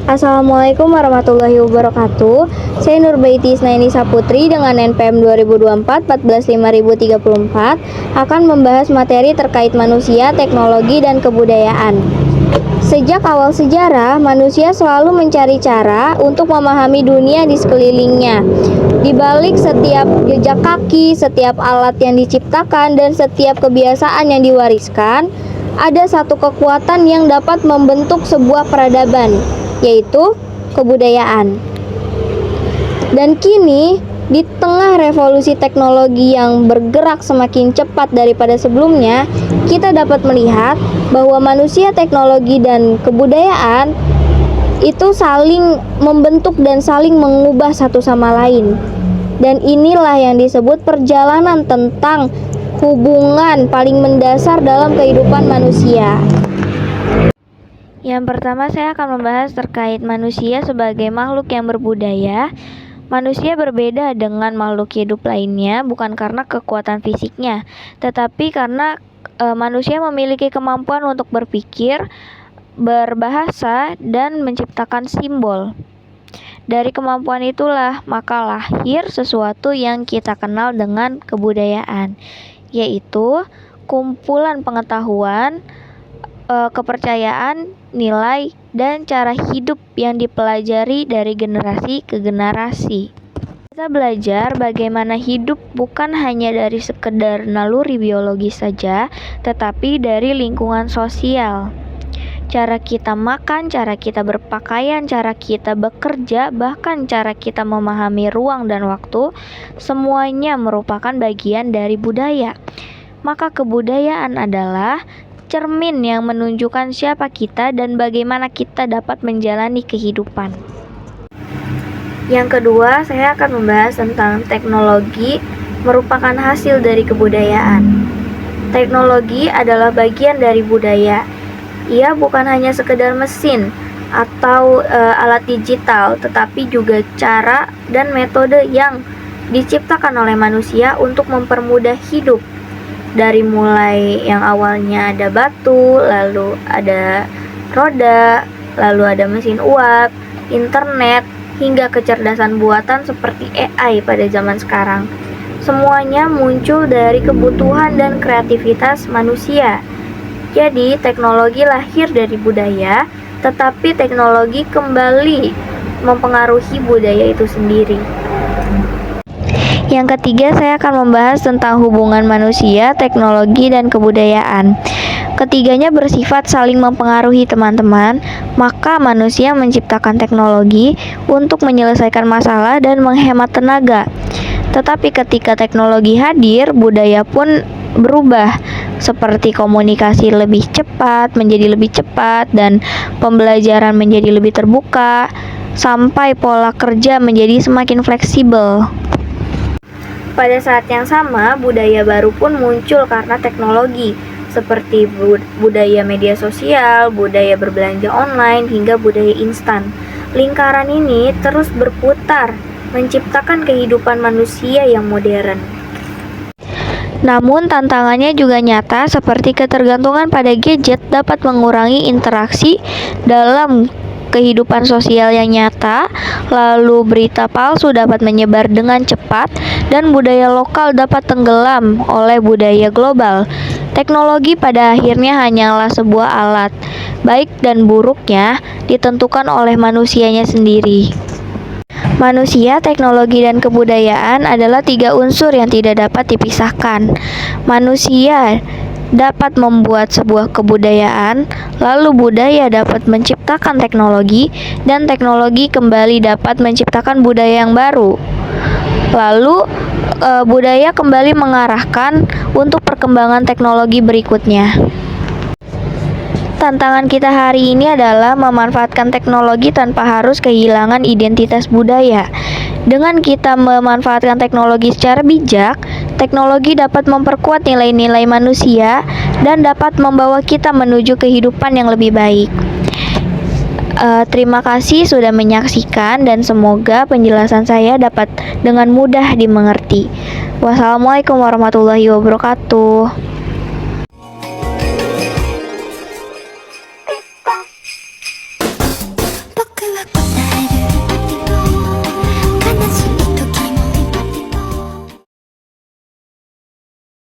Assalamualaikum warahmatullahi wabarakatuh. Saya Nurbaiti Isnaini Saputri dengan NPM 2024 14534 akan membahas materi terkait manusia, teknologi, dan kebudayaan. Sejak awal sejarah, manusia selalu mencari cara untuk memahami dunia di sekelilingnya. Di balik setiap jejak kaki, setiap alat yang diciptakan, dan setiap kebiasaan yang diwariskan, ada satu kekuatan yang dapat membentuk sebuah peradaban, yaitu kebudayaan. Dan kini, di tengah revolusi teknologi yang bergerak semakin cepat daripada sebelumnya, kita dapat melihat bahwa manusia, teknologi, dan kebudayaan itu saling membentuk dan saling mengubah satu sama lain. Dan inilah yang disebut perjalanan tentang hubungan paling mendasar dalam kehidupan manusia. Yang pertama, saya akan membahas terkait manusia sebagai makhluk yang berbudaya. Manusia berbeda dengan makhluk hidup lainnya bukan karena kekuatan fisiknya, tetapi karena manusia memiliki kemampuan untuk berpikir, berbahasa, dan menciptakan simbol. Dari kemampuan itulah maka lahir sesuatu yang kita kenal dengan kebudayaan, yaitu kumpulan pengetahuan, kepercayaan, nilai, dan cara hidup yang dipelajari dari generasi ke generasi. Kita belajar bagaimana hidup bukan hanya dari sekedar naluri biologis saja, tetapi dari lingkungan sosial. Cara kita makan, cara kita berpakaian, cara kita bekerja, bahkan cara kita memahami ruang dan waktu, semuanya merupakan bagian dari budaya. Maka kebudayaan adalah cermin yang menunjukkan siapa kita dan bagaimana kita dapat menjalani kehidupan. Yang kedua, saya akan membahas tentang teknologi merupakan hasil dari kebudayaan. Teknologi adalah bagian dari budaya. Ia bukan hanya sekedar mesin atau alat digital, tetapi juga cara dan metode yang diciptakan oleh manusia untuk mempermudah hidup. Dari mulai yang awalnya ada batu, lalu ada roda, lalu ada mesin uap, internet, hingga kecerdasan buatan seperti AI pada zaman sekarang. Semuanya muncul dari kebutuhan dan kreativitas manusia. Jadi, teknologi lahir dari budaya, tetapi teknologi kembali mempengaruhi budaya itu sendiri. Yang ketiga, saya akan membahas tentang hubungan manusia, teknologi, dan kebudayaan. Ketiganya bersifat saling mempengaruhi, teman-teman. Maka manusia menciptakan teknologi untuk menyelesaikan masalah dan menghemat tenaga. Tetapi ketika teknologi hadir, budaya pun berubah, seperti komunikasi lebih cepat menjadi lebih cepat dan pembelajaran menjadi lebih terbuka, sampai pola kerja menjadi semakin fleksibel. Pada saat yang sama, budaya baru pun muncul karena teknologi, seperti budaya media sosial, budaya berbelanja online, hingga budaya instan. Lingkaran ini terus berputar, menciptakan kehidupan manusia yang modern. Namun tantangannya juga nyata, seperti ketergantungan pada gadget dapat mengurangi interaksi dalam kehidupan sosial yang nyata, lalu berita palsu dapat menyebar dengan cepat, dan budaya lokal dapat tenggelam oleh budaya global. Teknologi pada akhirnya hanyalah sebuah alat, baik dan buruknya ditentukan oleh manusianya sendiri. Manusia, teknologi, dan kebudayaan adalah tiga unsur yang tidak dapat dipisahkan. Manusia dapat membuat sebuah kebudayaan, lalu budaya dapat menciptakan teknologi, dan teknologi kembali dapat menciptakan budaya yang baru. Lalu budaya kembali mengarahkan untuk perkembangan teknologi berikutnya. Tantangan kita hari ini adalah memanfaatkan teknologi tanpa harus kehilangan identitas budaya. Dengan kita memanfaatkan teknologi secara bijak, teknologi dapat memperkuat nilai-nilai manusia dan dapat membawa kita menuju kehidupan yang lebih baik. Terima kasih sudah menyaksikan dan semoga penjelasan saya dapat dengan mudah dimengerti. Wassalamualaikum warahmatullahi wabarakatuh.